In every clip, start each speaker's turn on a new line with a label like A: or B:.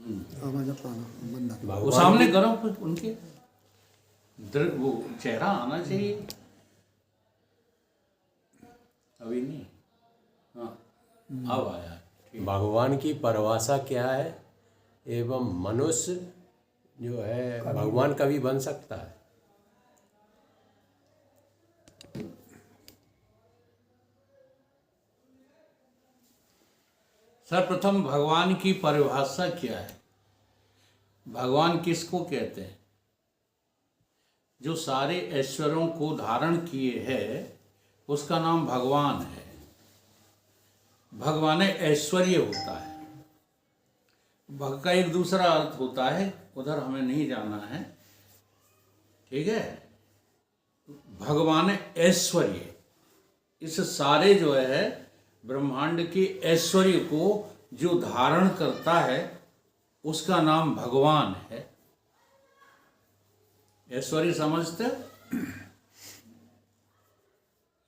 A: आवाज पाना बंदा
B: वो सामने करो कुछ उनके वो चेहरा आना चाहिए। अभी नहीं, हाँ अब आया।
C: भगवान की परिभाषा क्या है एवं मनुष्य जो है भगवान कभी बन सकता है?
B: सर्वप्रथम भगवान की परिभाषा क्या है? भगवान किसको कहते हैं? जो सारे ऐश्वर्यों को धारण किए है उसका नाम भगवान है। भगवान ऐश्वर्य होता है। भग का एक दूसरा अर्थ होता है, उधर हमें नहीं जाना है, ठीक है। भगवान ऐश्वर्य, इस सारे जो है ब्रह्मांड के ऐश्वर्य को जो धारण करता है उसका नाम भगवान है। ऐश्वर्य समझते?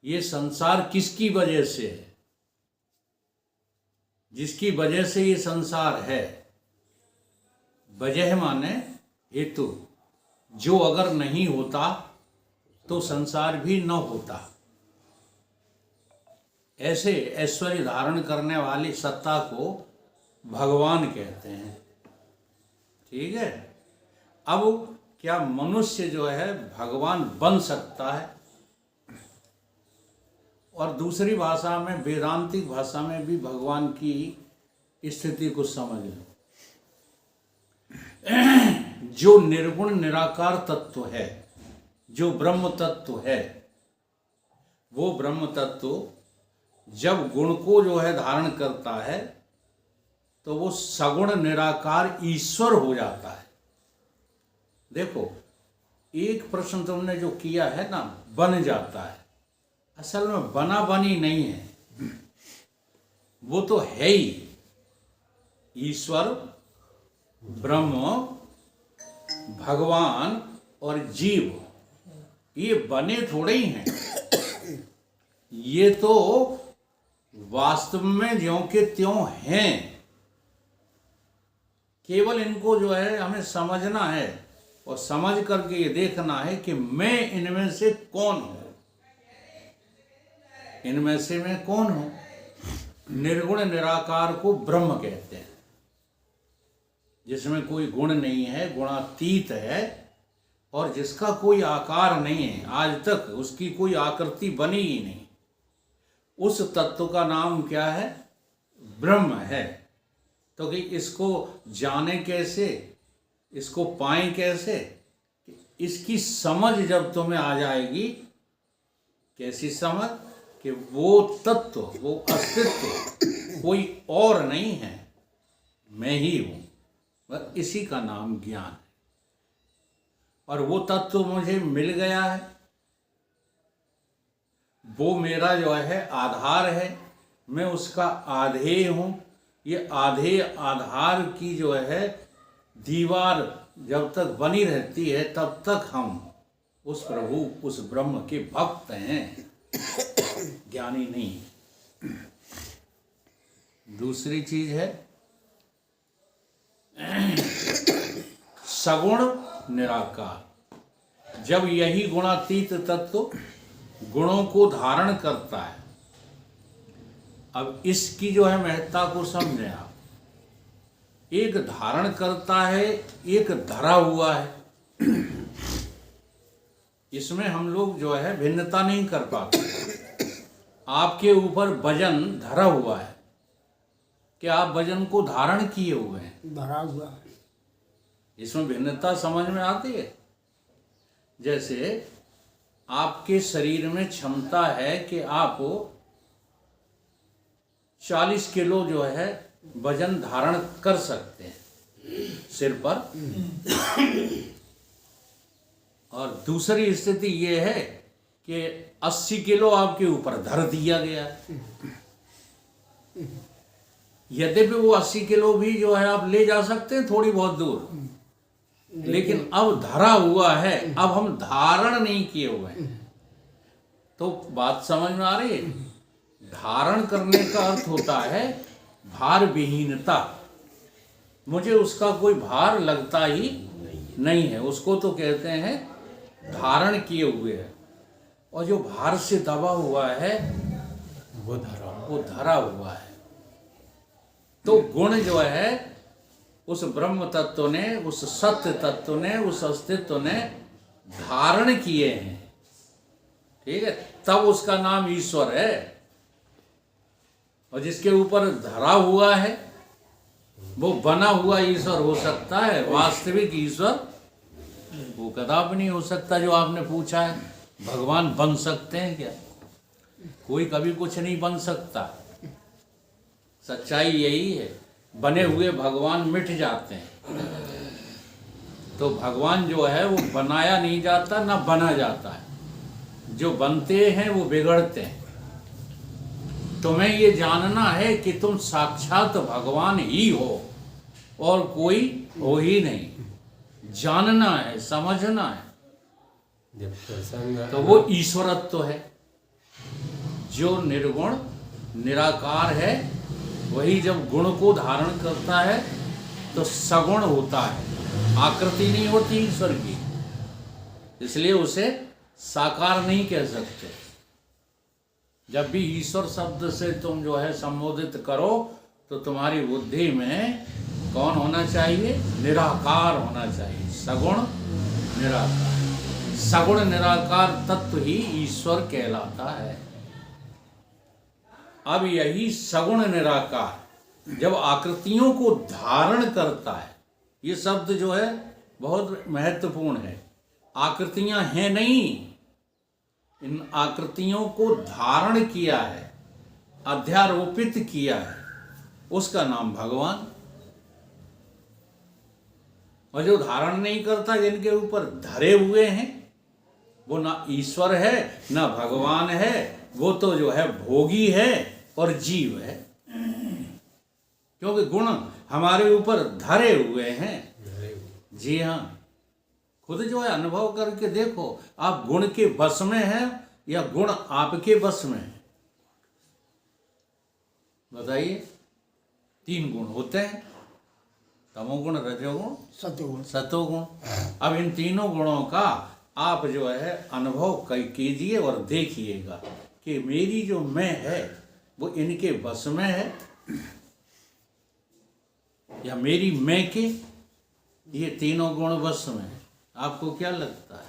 B: ये संसार किसकी वजह से है? जिसकी वजह से ये संसार है। वजह माने हेतु। जो अगर नहीं होता तो संसार भी न होता। ऐसे ऐश्वर्य धारण करने वाली सत्ता को भगवान कहते हैं, ठीक है। अब क्या मनुष्य जो है भगवान बन सकता है? और दूसरी भाषा में, वेदांतिक भाषा में भी भगवान की स्थिति को समझ लो। जो निर्गुण निराकार तत्व है, जो ब्रह्म तत्व है, वो ब्रह्म तत्व जब गुण को जो है धारण करता है तो वो सगुण निराकार ईश्वर हो जाता है। देखो, एक प्रश्न तुमने जो किया है ना, बन जाता है, असल में बना बनी नहीं है, वो तो है ही। ईश्वर, ब्रह्म, भगवान और जीव ये बने थोड़े ही हैं। ये तो वास्तव में ज्यों के त्यों हैं। केवल इनको जो है हमें समझना है और समझ करके ये देखना है कि मैं इनमें से कौन हूं। इनमें से मैं कौन हूं? निर्गुण निराकार को ब्रह्म कहते हैं, जिसमें कोई गुण नहीं है, गुणातीत है और जिसका कोई आकार नहीं है, आज तक उसकी कोई आकृति बनी ही नहीं। उस तत्व का नाम क्या है? ब्रह्म है। तो कि इसको जाने कैसे, इसको पाएं कैसे? इसकी समझ जब तुम्हें आ जाएगी, कैसी समझ? कि वो तत्व, वो अस्तित्व कोई और नहीं है, मैं ही हूं। बस इसी का नाम ज्ञान है। और वो तत्व मुझे मिल गया है, वो मेरा जो है आधार है, मैं उसका आधेय हूं। ये आधेय आधार की जो है दीवार जब तक बनी रहती है तब तक हम उस प्रभु, उस ब्रह्म के भक्त हैं, ज्ञानी नहीं। दूसरी चीज है सगुण निराकार। जब यही गुणातीत तत्व गुणों को धारण करता है, अब इसकी जो है महत्ता को समझें आप। एक धारण करता है, एक धरा हुआ है। इसमें हम लोग जो है भिन्नता नहीं कर पाते। आपके ऊपर वजन धरा हुआ है, क्या आप वजन को धारण किए हुए हैं?
A: धरा हुआ है।
B: इसमें भिन्नता समझ में आती है। जैसे आपके शरीर में क्षमता है कि आप 40 किलो जो है वजन धारण कर सकते हैं सिर पर। और दूसरी स्थिति ये है कि 80 किलो आपके ऊपर धर दिया गया है। यद्यपि वो 80 किलो भी जो है आप ले जा सकते हैं थोड़ी बहुत दूर, लेकिन अब धरा हुआ है, अब हम धारण नहीं किए हुए हैं। तो बात समझ में आ रही है? धारण करने का अर्थ होता है भार विहीनता। मुझे उसका कोई भार लगता ही नहीं है। उसको तो कहते हैं धारण किए हुए है, और जो भार से दबा हुआ है
C: वो
B: धरा हुआ है। तो गुण जो है उस ब्रह्म तत्व ने, उस सत्य तत्व ने, उस अस्तित्व ने धारण किए हैं, ठीक है, तब उसका नाम ईश्वर है। और जिसके ऊपर धरा हुआ है वो बना हुआ ईश्वर हो सकता है, वास्तविक ईश्वर वो कदापि नहीं हो सकता। जो आपने पूछा है भगवान बन सकते हैं क्या? कोई कभी कुछ नहीं बन सकता। सच्चाई यही है, बने हुए भगवान मिट जाते हैं। तो भगवान जो है वो बनाया नहीं जाता, ना बना जाता है। जो बनते हैं वो बिगड़ते हैं। तुम्हें ये जानना है कि तुम साक्षात भगवान ही हो और कोई हो ही नहीं। जानना है, समझना है,
C: जब प्रसंग
B: तो वो ईश्वरत्व है। जो निर्गुण निराकार है वही जब गुण को धारण करता है तो सगुण होता है, आकृति नहीं होती ईश्वर की, इसलिए उसे साकार नहीं कह सकते। जब भी ईश्वर शब्द से तुम जो है संबोधित करो तो तुम्हारी बुद्धि में कौन होना चाहिए? निराकार होना चाहिए, सगुण निराकार। सगुण निराकार तत्व ही ईश्वर कहलाता है। अब यही सगुण निराकार जब आकृतियों को धारण करता है, ये शब्द जो है बहुत महत्वपूर्ण है। आकृतियां हैं नहीं, इन आकृतियों को धारण किया है, अध्यारोपित किया है, उसका नाम भगवान। और जो धारण नहीं करता, जिनके ऊपर धरे हुए हैं, वो ना ईश्वर है ना भगवान है, वो तो जो है भोगी है और जीव है। क्योंकि गुण हमारे ऊपर धरे हुए हैं। जी हाँ, खुद जो है अनुभव करके देखो, आप गुण के बस में हैं या गुण आपके बस में है? बताइए। 3 गुण होते हैं, तमोगुण, रजोगुण, सतोगुण। अब इन तीनों गुणों का आप जो है अनुभव कीजिए और देखिएगा कि मेरी जो मैं है वो इनके बस में है या मेरी मैं के ये तीनों गुण बस में है। आपको क्या लगता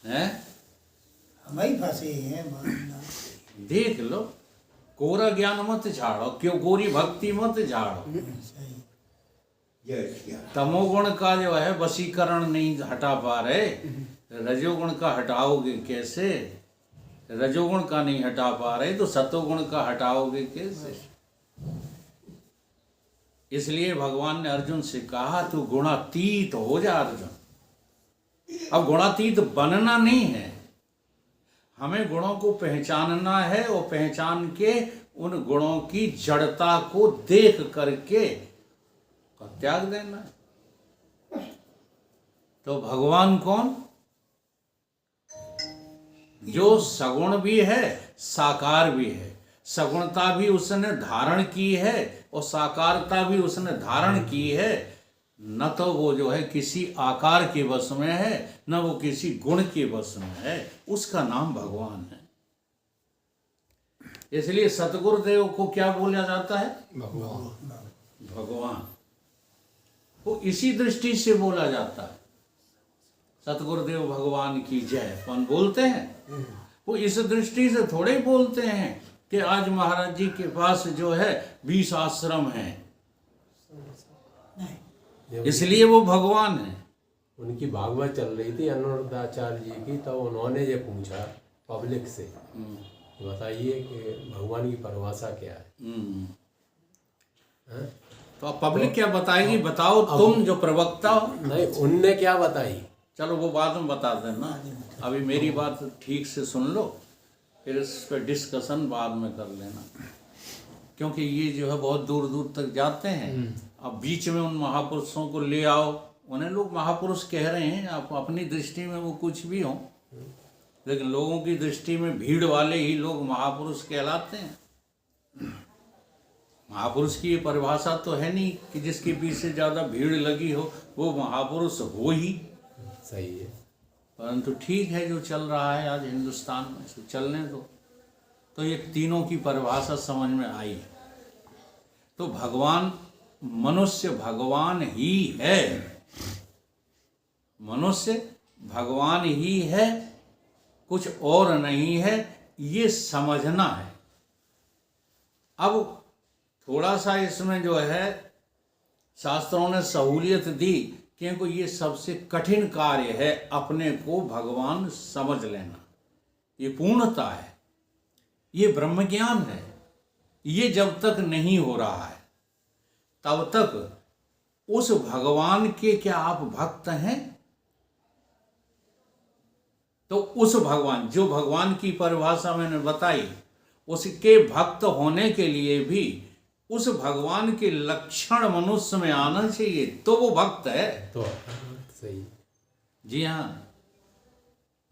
B: है?
D: हम ही फंसे हैं।
B: देख लो, कोरा ज्ञान मत झाड़ो, क्यों गोरी भक्ति मत झाड़ो। तमोगुण का जो है वशीकरण नहीं हटा पा रहे, रजोगुण का हटाओगे कैसे? रजोगुण का नहीं हटा पा रहे तो सतोगुण का हटाओगे कैसे? इसलिए भगवान ने अर्जुन से कहा तू गुणातीत हो जा अर्जुन। अब गुणातीत बनना नहीं है, हमें गुणों को पहचानना है और पहचान के उन गुणों की जड़ता को देख करके त्याग देना है। तो भगवान कौन? जो सगुण भी है, साकार भी है। सगुणता भी उसने धारण की है और साकारता भी उसने धारण की है। न तो वो जो है किसी आकार के बस में है, न वो किसी गुण के बस में है। उसका नाम भगवान है। इसलिए सतगुरुदेव को क्या बोला जाता है? भगवान। वो इसी दृष्टि से बोला जाता है, सतगुरुदेव भगवान की जय। कौन बोलते हैं? वो इस दृष्टि से थोड़े बोलते हैं कि आज महाराज जी के पास जो है 20 आश्रम हैं, इसलिए वो भगवान है।
C: उनकी भागवत चल रही थी अनुरुद्धाचार्य जी की, तो उन्होंने ये पूछा पब्लिक से, बताइए कि भगवान की परिभाषा क्या है?
B: तो अब पब्लिक क्या बताएगी? बताओ तुम जो प्रवक्ता हो।
C: नहीं, उनने क्या बताई?
B: चलो वो बाद में बता देना, अभी मेरी बात ठीक से सुन लो, फिर इस पर डिस्कशन बाद में कर लेना। क्योंकि ये जो है बहुत दूर दूर तक जाते हैं। अब बीच में उन महापुरुषों को ले आओ, उन्हें लोग महापुरुष कह रहे हैं, आप अपनी दृष्टि में वो कुछ भी हों, लेकिन लोगों की दृष्टि में भीड़ वाले ही लोग महापुरुष कहलाते हैं। महापुरुष की ये परिभाषा तो है नहीं कि जिसके पीछे ज़्यादा भीड़ लगी हो वो महापुरुष हो ही।
C: सही है।
B: परंतु ठीक है, जो चल रहा है आज हिंदुस्तान में सो चलने दो। तो ये तीनों की परिभाषा समझ में आई। तो भगवान, मनुष्य भगवान ही है, मनुष्य भगवान ही है, कुछ और नहीं है, ये समझना है। अब थोड़ा सा इसमें जो है शास्त्रों ने सहूलियत दी, क्योंकि ये सबसे कठिन कार्य है अपने को भगवान समझ लेना। ये पूर्णता है, ये ब्रह्म ज्ञान है। ये जब तक नहीं हो रहा है तब तक उस भगवान के क्या आप भक्त हैं? तो उस भगवान, जो भगवान की परिभाषा मैंने बताई, उसके भक्त होने के लिए भी उस भगवान के लक्षण मनुष्य में आना चाहिए, तो वो भक्त है।
C: तो सही।
B: जी हाँ,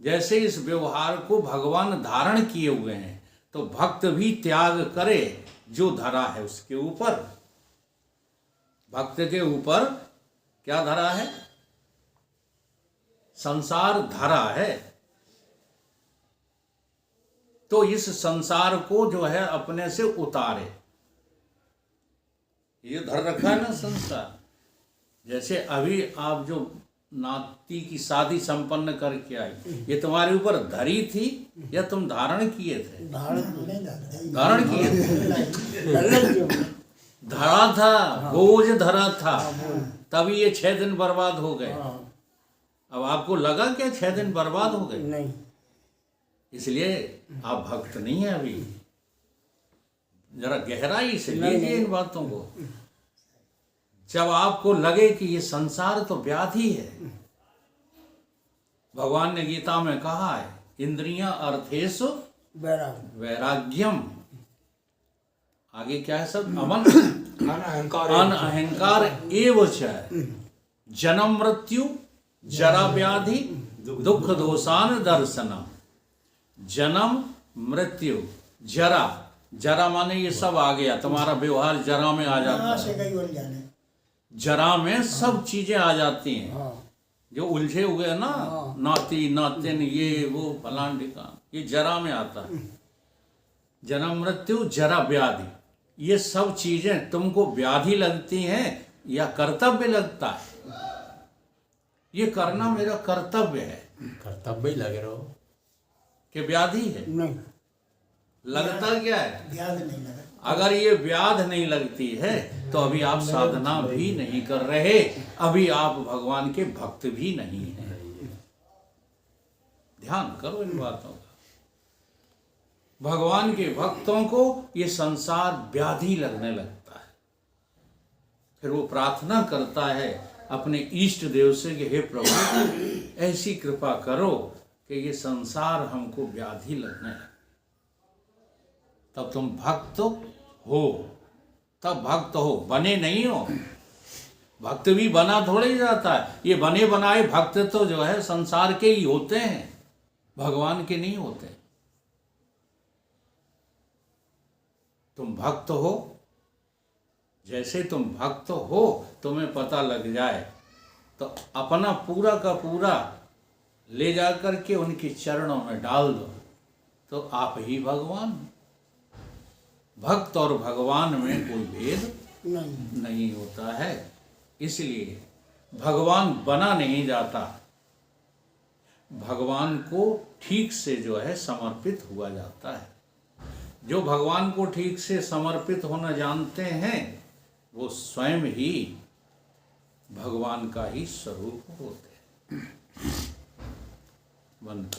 B: जैसे इस व्यवहार को भगवान धारण किए हुए हैं, तो भक्त भी त्याग करे जो धरा है उसके ऊपर। भक्त के ऊपर क्या धरा है? संसार धरा है। तो इस संसार को जो है अपने से उतारे। ये धर रखा है ना संसार। जैसे अभी आप जो नाती की शादी संपन्न करके आई, ये तुम्हारे ऊपर धरी थी या तुम धारण किए थे? धारण किए थे। धरा था, बोझ धरा था, तभी ये 6 दिन बर्बाद हो गए। अब आपको लगा क्या 6 दिन बर्बाद हो गए?
D: नहीं,
B: इसलिए आप भक्त नहीं है अभी। जरा गहराई से लीजिए इन बातों को। जब आपको लगे कि ये संसार तो व्याधि है, भगवान ने गीता में कहा है, इंद्रियां अर्थेषु वैराग्यम। आगे क्या है सब? अन अहंकार एव च जन्म मृत्यु जरा व्याधि दुख दोषान दर्शनम। जन्म मृत्यु जरा, जरा माने ये सब आ गया, तुम्हारा व्यवहार जरा में आ जाता है। जरा में सब चीजें आ जाती हैं जो उलझे हुए हैं ना, नाती नातिन ये वो फलान ढिकान, ये जरा में आता है। जन्म मृत्यु जरा व्याधि, ये सब चीजें तुमको व्याधि लगती हैं या कर्तव्य लगता है? ये करना मेरा कर्तव्य है।
C: कर्तव्य ही लगे रहो
B: कि व्याधि है?
D: नहीं,
B: लगता क्या है?
D: व्याध नहीं लगा।
B: अगर ये व्याध नहीं लगती है तो अभी आप साधना भी नहीं कर रहे, अभी आप भगवान के भक्त भी नहीं हैं। ध्यान करो इन बातों का। भगवान के भक्तों को ये संसार व्याधि लगने लगता है। फिर वो प्रार्थना करता है अपने इष्ट देव से कि हे प्रभु, ऐसी कृपा करो कि ये संसार हमको व्याधि लगने लगे। तब तुम भक्त हो, तब भक्त हो, बने नहीं हो। भक्त भी बना थोड़े जाता है। ये बने बनाए भक्त तो जो है संसार के ही होते हैं, भगवान के नहीं होते। तुम भक्त हो, जैसे तुम भक्त हो तुम्हें पता लग जाए तो अपना पूरा का पूरा ले जाकर के उनके चरणों में डाल दो, तो आप ही भगवान। भक्त और भगवान में कोई भेद नहीं होता है। इसलिए भगवान बना नहीं जाता, भगवान को ठीक से जो है समर्पित हुआ जाता है। जो भगवान को ठीक से समर्पित होना जानते हैं वो स्वयं ही भगवान का ही स्वरूप होते हैं। बंद।